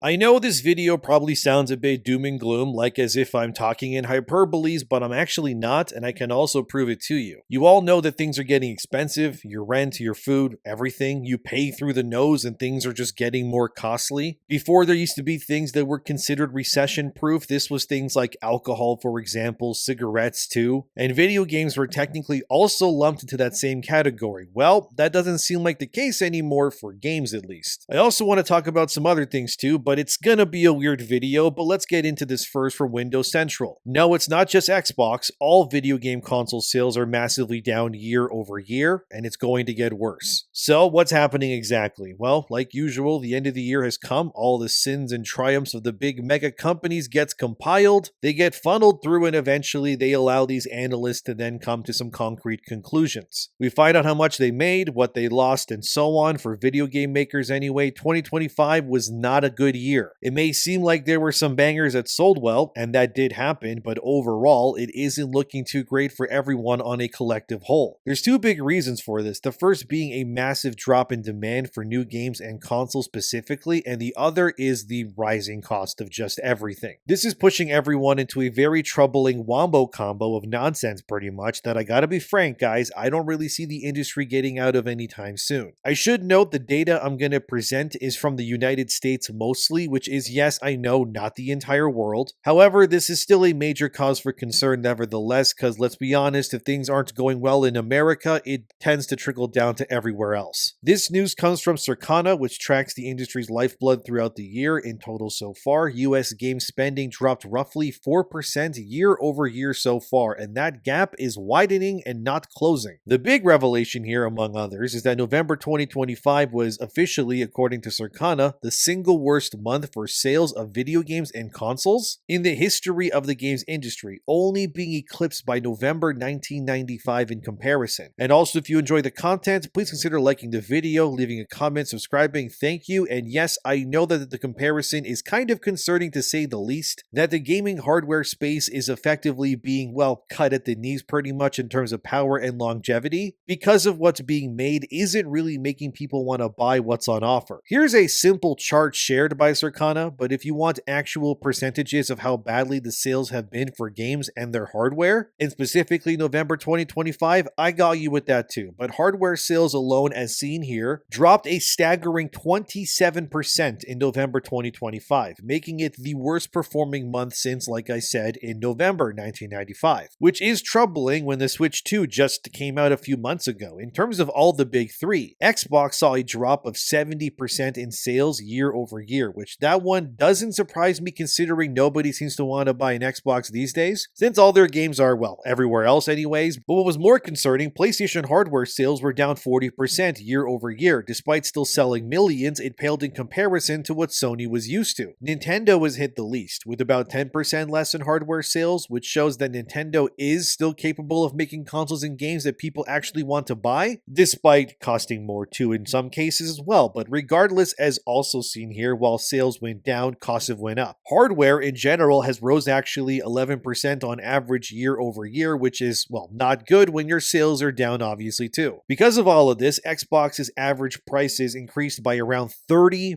I know this video probably sounds a bit doom and gloom, like as if I'm talking in hyperboles, but I'm actually not, and I can also prove it to you. You all know that things are getting expensive, your rent, your food, everything. You pay through the nose and things are just getting more costly. Before there used to be things that were considered recession proof, this was things like alcohol, for example, cigarettes too, and video games were technically also lumped into that same category. Well, that doesn't seem like the case anymore for games at least. I also want to talk about some other things too, but it's gonna be a weird video, but let's get into this first for Windows Central. No, it's not just Xbox. All video game console sales are massively down year over year, and it's going to get worse. So what's happening exactly? Well, like usual, the end of the year has come. All the sins and triumphs of the big mega companies gets compiled, they get funneled through, and eventually they allow these analysts to then come to some concrete conclusions. We find out how much they made, what they lost, and so on. For video game makers anyway, 2025 was not a good year. It may seem like there were some bangers that sold well, and that did happen, but overall, it isn't looking too great for everyone on a collective whole. There's two big reasons for this, the first being a massive drop in demand for new games and consoles specifically, and the other is the rising cost of just everything. This is pushing everyone into a very troubling wombo combo of nonsense pretty much that I gotta be frank guys, I don't really see the industry getting out of anytime soon. I should note the data I'm gonna present is from the United States mostly, which is, yes, I know, not the entire world. However, this is still a major cause for concern nevertheless, because let's be honest, if things aren't going well in America, it tends to trickle down to everywhere else. This news comes from Circana, which tracks the industry's lifeblood throughout the year. In total so far, US game spending dropped roughly 4% year over year so far, and that gap is widening and not closing. The big revelation here, among others, is that November 2025 was officially, according to Circana, the single worst month for sales of video games and consoles in the history of the games industry, only being eclipsed by November 1995 in comparison. And also, if you enjoy the content, please consider liking the video, leaving a comment, subscribing, thank you. And yes, I know that the comparison is kind of concerning to say the least, that the gaming hardware space is effectively being, well, cut at the knees pretty much in terms of power and longevity, because of what's being made isn't really making people want to buy what's on offer. Here's a simple chart shared by Circana, but if you want actual percentages of how badly the sales have been for games and their hardware, and specifically November 2025, I got you with that too. But hardware sales alone, as seen here, dropped a staggering 27% in November 2025, making it the worst performing month since, like I said, in November 1995, which is troubling when the Switch 2 just came out a few months ago. In terms of all the big three, Xbox saw a drop of 70% in sales year over year, which that one doesn't surprise me considering nobody seems to want to buy an Xbox these days, since all their games are, well, everywhere else anyways. But what was more concerning, PlayStation hardware sales were down 40% year over year. Despite still selling millions, it paled in comparison to what Sony was used to. Nintendo was hit the least, with about 10% less in hardware sales, which shows that Nintendo is still capable of making consoles and games that people actually want to buy, despite costing more too in some cases as well. But regardless, as also seen here, while sales went down, costs have went up. Hardware in general has rose actually 11% on average year over year, which is, well, not good when your sales are down obviously too. Because of all of this, Xbox's average prices increased by around 30%,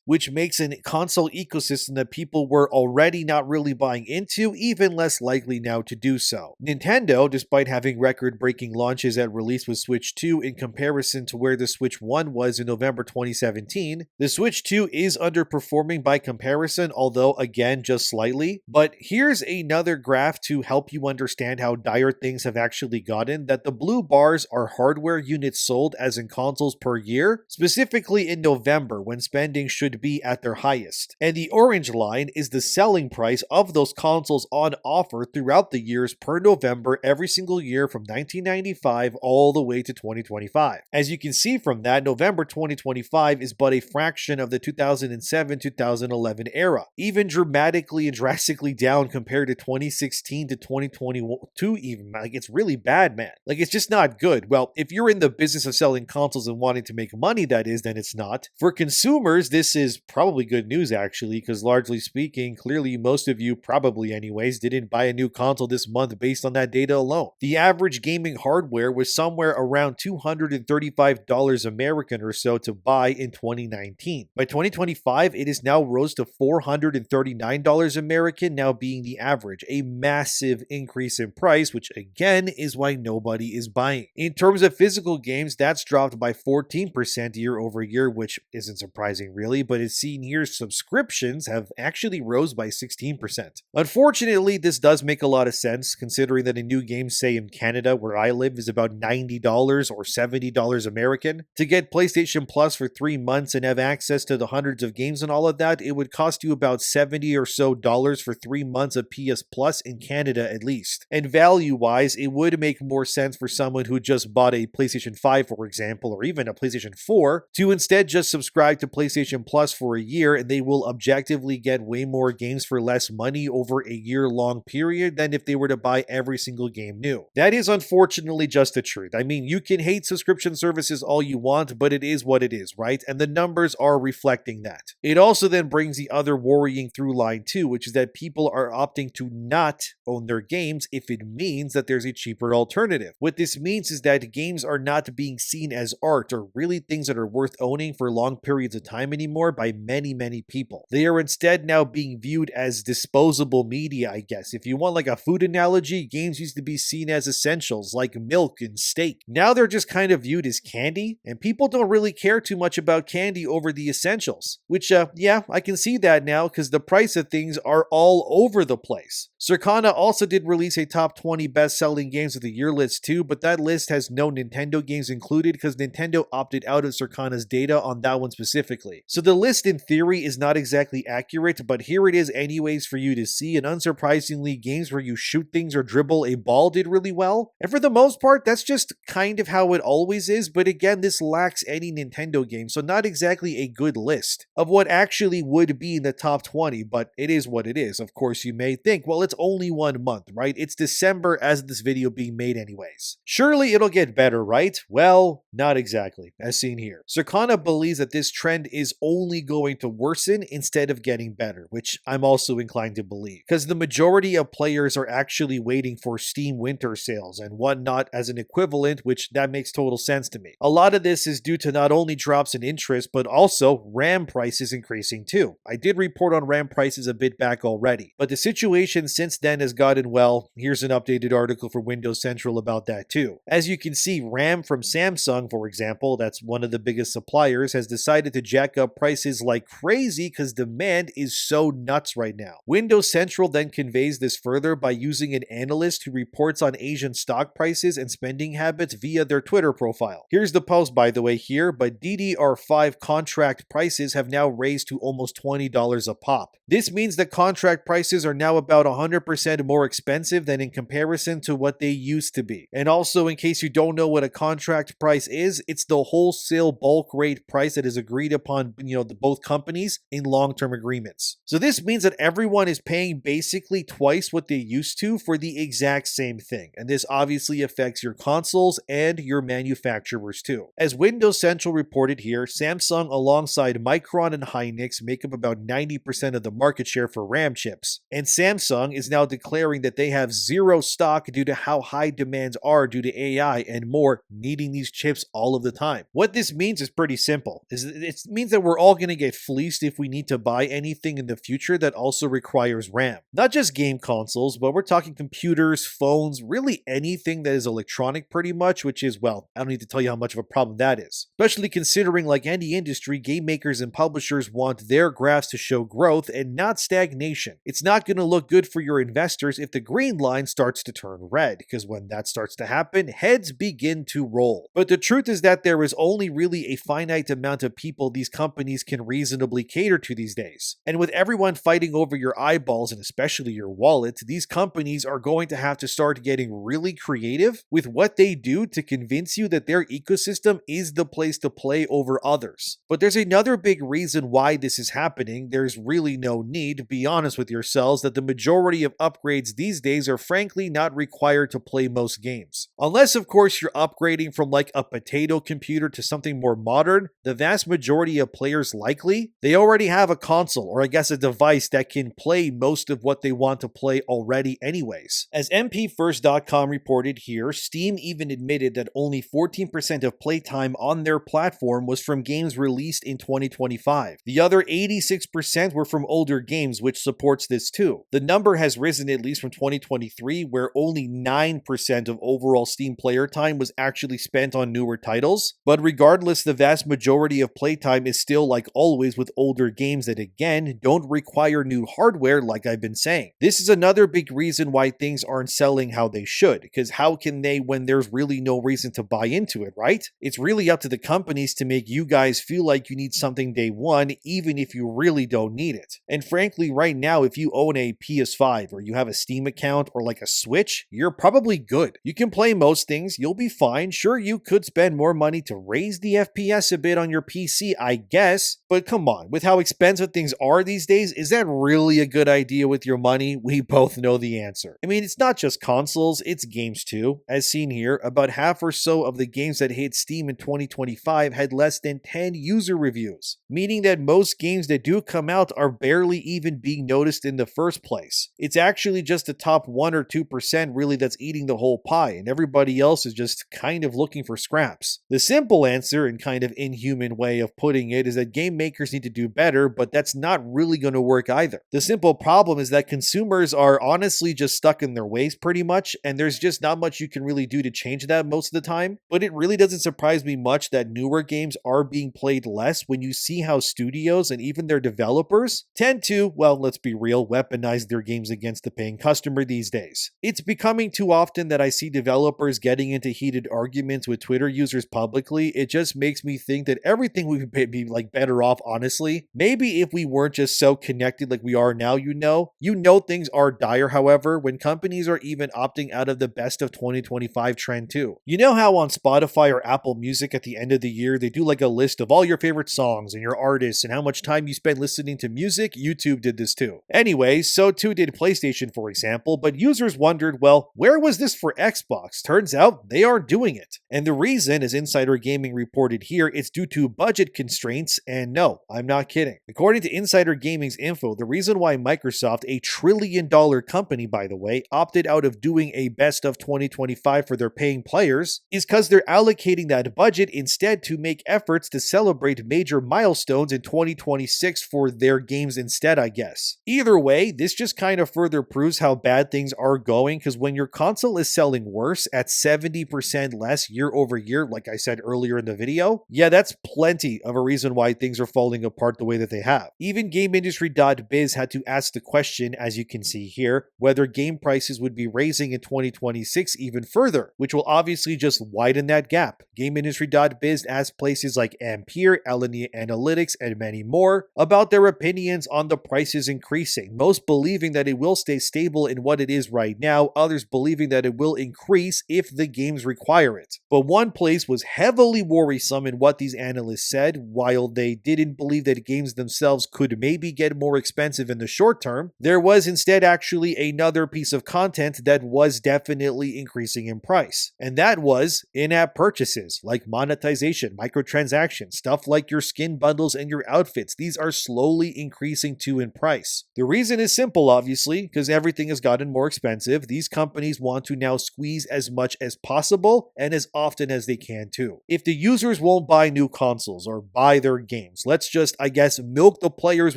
which makes a console ecosystem that people were already not really buying into even less likely now to do so. Nintendo, despite having record-breaking launches at release with Switch 2 in comparison to where the Switch 1 was in November 2017, the Switch 2 is underperforming by comparison, although again just slightly. But here's another graph to help you understand how dire things have actually gotten, that the blue bars are hardware units sold as in consoles per year, specifically in November when spending should be at their highest. And the orange line is the selling price of those consoles on offer throughout the years per November every single year from 1995 all the way to 2025. As you can see from that, November 2025 is but a fraction of the 2007-2011 era, even dramatically and drastically down compared to 2016 to 2022 even. Like, it's really bad, man. Like, it's just not good. Well, if you're in the business of selling consoles and wanting to make money, that is, then it's not. For consumers, this is probably good news actually, because largely speaking, clearly most of you, probably anyways, didn't buy a new console this month based on that data alone. The average gaming hardware was somewhere around $235 American or so to buy in 2019. By 2025, 2025, it has now rose to $439 American, now being the average, a massive increase in price, which again is why nobody is buying. In terms of physical games, that's dropped by 14% year over year, which isn't surprising really, but it's seen here subscriptions have actually rose by 16%. Unfortunately, this does make a lot of sense considering that a new game, say in Canada where I live, is about $90 or $70 American. To get PlayStation Plus for 3 months and have access to the hundreds of games and all of that, it would cost you about $70 or so for 3 months of PS Plus in Canada at least. And value-wise, it would make more sense for someone who just bought a PlayStation 5, for example, or even a PlayStation 4, to instead just subscribe to PlayStation Plus for a year, and they will objectively get way more games for less money over a year-long period than if they were to buy every single game new. That is unfortunately just the truth. I mean, you can hate subscription services all you want, but it is what it is, right? And the numbers are reflecting that. It also then brings the other worrying through line too, which is that people are opting to not own their games if it means that there's a cheaper alternative. What this means is that games are not being seen as art or really things that are worth owning for long periods of time anymore by many people. They are instead now being viewed as disposable media, I guess. If you want like a food analogy, games used to be seen as essentials like milk and steak. Now they're just kind of viewed as candy, and people don't really care too much about candy over the essentials. Which, yeah, I can see that now because the price of things are all over the place. Circana also did release a top 20 best-selling games of the year list too, but that list has no Nintendo games included because Nintendo opted out of Circana's data on that one specifically. So the list in theory is not exactly accurate, but here it is anyways for you to see, and unsurprisingly, games where you shoot things or dribble a ball did really well. And for the most part, that's just kind of how it always is, but again, this lacks any Nintendo game, so not exactly a good list of what actually would be in the top 20, but it is what it is. Of course, you may think, well, it's only 1 month, right? It's December as this video being made anyways. Surely it'll get better, right? Well, not exactly, as seen here. Circana believes that this trend is only going to worsen instead of getting better, which I'm also inclined to believe, because the majority of players are actually waiting for Steam winter sales and whatnot as an equivalent, which that makes total sense to me. A lot of this is due to not only drops in interest, but also RAM prices increasing too. I did report on RAM prices a bit back already, but the situation since then has gotten, well, here's an updated article for Windows Central about that too. As you can see, RAM from Samsung, for example, that's one of the biggest suppliers, has decided to jack up prices like crazy because demand is so nuts right now. Windows Central then conveys this further by using an analyst who reports on Asian stock prices and spending habits via their Twitter profile. Here's the post, by the way, here, but DDR5 contract prices have now raised to almost $20 a pop. This means that contract prices are now about 100% more expensive than in comparison to what they used to be. And also, in case you don't know what a contract price is, it's the wholesale bulk rate price that is agreed upon, both companies in long-term agreements. So this means that everyone is paying basically twice what they used to for the exact same thing. And this obviously affects your consoles and your manufacturers too. As Windows Central reported here, Samsung alongside Micron and Hynix make up about 90% of the market share for RAM chips. And Samsung is now declaring that they have zero stock due to how high demands are due to AI and more needing these chips all of the time. What this means is pretty simple. It means that we're all going to get fleeced if we need to buy anything in the future that also requires RAM. Not just game consoles, but we're talking computers, phones, really anything that is electronic pretty much, which is, well, I don't need to tell you how much of a problem that is. Especially considering, like any industry, game makers and publishers want their graphs to show growth and not stagnation. It's not going to look good for your investors if the green line starts to turn red, because when that starts to happen, heads begin to roll. But the truth is that there is only really a finite amount of people these companies can reasonably cater to these days. And with everyone fighting over your eyeballs and especially your wallet, these companies are going to have to start getting really creative with what they do to convince you that their ecosystem is the place to play over others. But there's another big reason why this is happening. There's really no need, be honest with yourselves, that the majority of upgrades these days are frankly not required to play most games. Unless, of course, you're upgrading from like a potato computer to something more modern, the vast majority of players likely, they already have a console, or I guess a device that can play most of what they want to play already anyways. As MPFirst.com reported here, Steam even admitted that only 14% of playtime on their platform was from games released in 2025. 2025. The other 86% were from older games, which supports this too. The number has risen at least from 2023, where only 9% of overall Steam player time was actually spent on newer titles. But regardless, the vast majority of playtime is still, like always, with older games that again don't require new hardware, like I've been saying. This is another big reason why things aren't selling how they should, because how can they when there's really no reason to buy into it, right? It's really up to the companies to make you guys feel like you need something day one, even if you really don't need it. And frankly, right now, if you own a PS5 or you have a Steam account or like a Switch, you're probably good. You can play most things, you'll be fine. Sure, you could spend more money to raise the FPS a bit on your PC, I guess, but come on, with how expensive things are these days, is that really a good idea with your money? We both know the answer. I mean, it's not just consoles, it's games too. As seen here, about half or so of the games that hit Steam in 2025 had less than 10 user reviews, meaning that most games that do come out are barely even being noticed in the first place. It's actually just the top 1 or 2% really that's eating the whole pie, and everybody else is just kind of looking for scraps. The simple answer, and kind of inhuman way of putting it, is that game makers need to do better, but that's not really going to work either. The simple problem is that consumers are honestly just stuck in their ways pretty much, and there's just not much you can really do to change that most of the time. But it really doesn't surprise me much that newer games are being played less when you see how studios and even their developers tend to, well, let's be real, weaponize their games against the paying customer these days. It's becoming too often that I see developers getting into heated arguments with Twitter users publicly. It just makes me think that everything would be like better off, honestly. Maybe if we weren't just so connected like we are now, you know things are dire, however, when companies are even opting out of the best of 2025 trend too. You know how on Spotify or Apple Music at the end of the year, they do like a list of all your favorite songs and your artists and how much time you spend listening to music? YouTube did this too. Anyway, so too did PlayStation, for example, but users wondered, well, where was this for Xbox? Turns out they are doing it. And the reason, as Insider Gaming reported here, it's due to budget constraints, and no, I'm not kidding. According to Insider Gaming's info, the reason why Microsoft, a trillion-dollar company by the way, opted out of doing a best of 2025 for their paying players is because they're allocating that budget instead to make efforts to celebrate major milestones in 2026 for their games instead, I guess. Either way, this just kind of further proves how bad things are going, because when your console is selling worse at 70% less year over year, like I said earlier in the video, yeah, that's plenty of a reason why things are falling apart the way that they have. Even GameIndustry.biz had to ask the question, as you can see here, whether game prices would be raising in 2026 even further, which will obviously just widen that gap. GameIndustry.biz asked places like Ampere, LNE Analytics, and many more about their opinions on the prices increasing, most believing that it will stay stable in what it is right now, others believing that it will increase if the games require it. But one place was heavily worrisome in what these analysts said. While they didn't believe that games themselves could maybe get more expensive in the short term, there was instead actually another piece of content that was definitely increasing in price. And that was in-app purchases, like monetization, microtransactions, stuff like your skin bundles and your outfits. These are slowly increasing too in price. The reason is simple, obviously, because everything has gotten more expensive. These companies want to now squeeze as much as possible and as often as they can too. If the users won't buy new consoles or buy their games, let's just, I guess, milk the players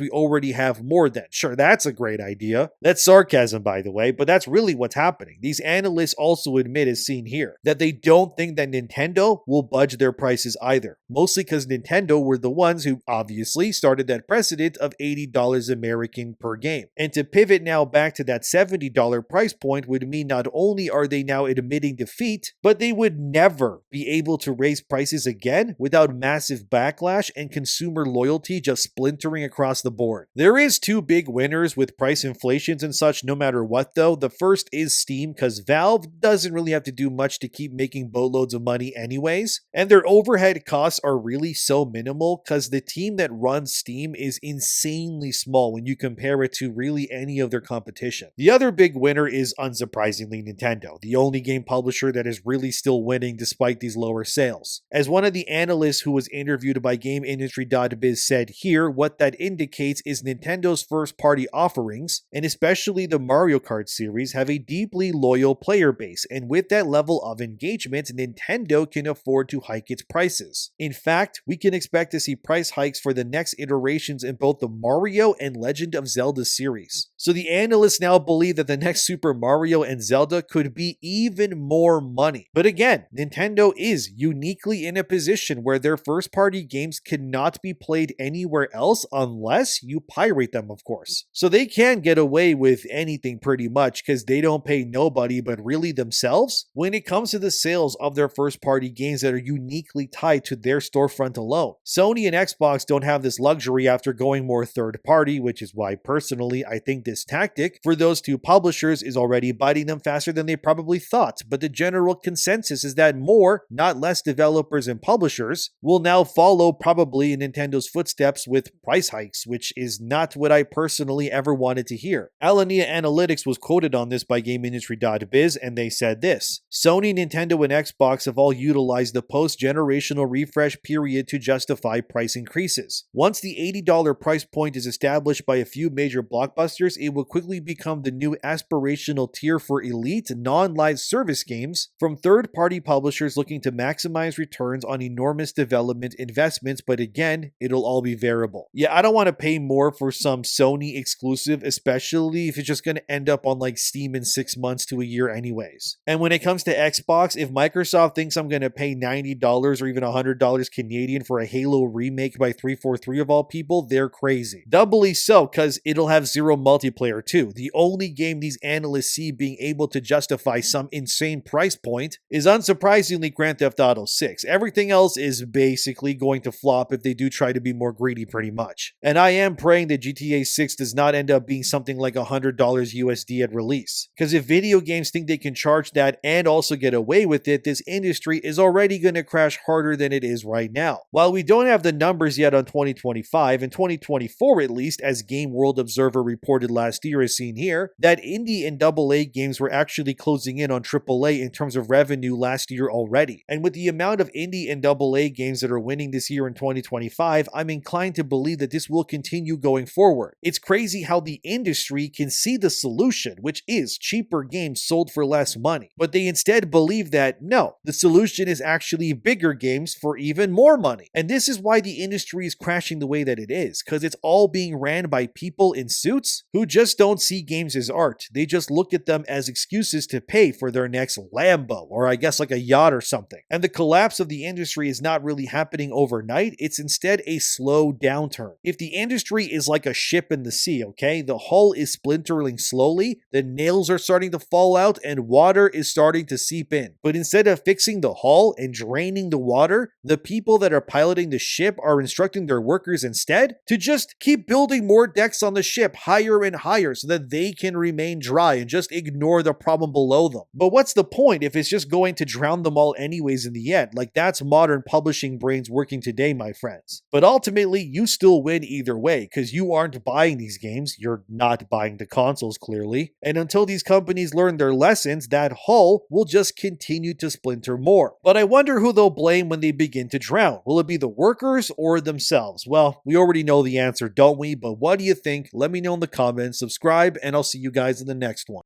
we already have more then. Sure, that's a great idea. That's sarcasm, by the way, but that's really what's happening. These analysts also admit, as seen here, that they don't think that Nintendo will budge their prices either, mostly because Nintendo were the ones who obviously started that precedent of $80 American per game. And to pivot now back to that $70 price point would mean not only are they now admitting defeat, but they would never be able to raise prices again without massive backlash and consumer loyalty just splintering across the board. There is two big winners with price inflations and such no matter what though. The first is Steam, because Valve doesn't really have to do much to keep making boatloads of money anyways, and their overhead costs are really so minimal because the team that runs Steam is insanely small when you compare it to really any of their competition. The other big winner is unsurprisingly Nintendo, the only game publisher that is really still winning despite these lower sales. As one of the analysts who was interviewed by GameIndustry.biz said here, what that indicates is Nintendo's first-party offerings, and especially the Mario Kart series, have a deeply loyal player base, and with that level of engagement, Nintendo can afford to hike its prices. In fact, we can expect to see price hikes for the next iterations in both the Mario and Legend of Zelda series. So the analysts now believe that the next Super Mario and Zelda could be even more money. But again, Nintendo is uniquely in a position where their first-party games cannot be played anywhere else unless you pirate them, of course. So they can get away with anything pretty much because they don't pay nobody but really themselves when it comes to the sales of their first-party games that are uniquely tied to their storefront alone. Sony and Xbox don't have this luxury after going more third-party, which is why personally I think this tactic for those two publishers is already biting them faster than they probably thought. But the general consensus is that more, not less developers and publishers will now follow probably in Nintendo's footsteps with price hikes, which is not what I personally ever wanted to hear. Alinea Analytics was quoted on this by GameIndustry.biz, and they said this: Sony, Nintendo, and Xbox have all utilized the post-generational refresh period to justify price increases. Once the $80 price point is established by a few major blockbusters, it will quickly become the new aspirational tier for elite, non-live service games from third-party publishers looking to maximize returns on enormous development investments, but again, it'll all be variable. Yeah, I don't want to pay more for some Sony exclusive, especially if it's just going to end up on like Steam in 6 months to a year anyways. And when it comes to Xbox, if Microsoft thinks I'm going to pay $90 or even $100 Canadian for a Halo remake by 343 of all people, they're crazy. Doubly so, because it'll have zero multiplayer too. The only game these analysts see being able to justify some insane price point is unsurprisingly Grand Theft Auto 6. Everything else is basically going to flop if they do try to be more greedy pretty much. And I am praying that GTA 6 does not end up being something like $100 USD at release. Because if video games think they can charge that and also get away with it, this industry is already going to crash harder than it is right now. While we don't have the numbers yet on 2025 and 2024 at least, as Game World Observer reported last year as seen here, that indie and AA games were actually closing in on AAA in terms of revenue last year already. And with the amount of indie and AA games that are winning this year in 2025, I'm inclined to believe that this will continue going forward. It's crazy how the industry can see the solution, which is cheaper games sold for less money. But they instead believe that no, the solution is actually bigger games for even more money. And this is why the industry is crashing the way that it is, because it's all being ran by people in suits who just don't see games as art. They just look at them as excuses to pay for their next Lambo, or I guess like a yacht or something. And the collapse of the industry is not really happening overnight, it's instead a slow downturn. If the industry is like a ship in the sea, okay, the hull is splintering slowly, the nails are starting to fall out, and water is starting to seep in. But instead of fixing the hull and draining the water, the people that are piloting the ship are instructing their workers instead to just keep building more decks on the ship higher and higher so that they can remain dry and just ignore the problem below them. But what's the point if it's just going to drown them all anyways in the end? Like, that's modern publishing brains working today, my friends. But ultimately, you still win either way because you aren't buying these games. You're not buying the consoles, clearly. And until these companies learn their lessons, that hull will just continue to splinter more. But I wonder who they'll blame when they begin to drown. Will it be the workers or themselves? Well, we already know the answer, don't we? But what do you think? Let me know in the comments, subscribe, and I'll see you guys in the next one.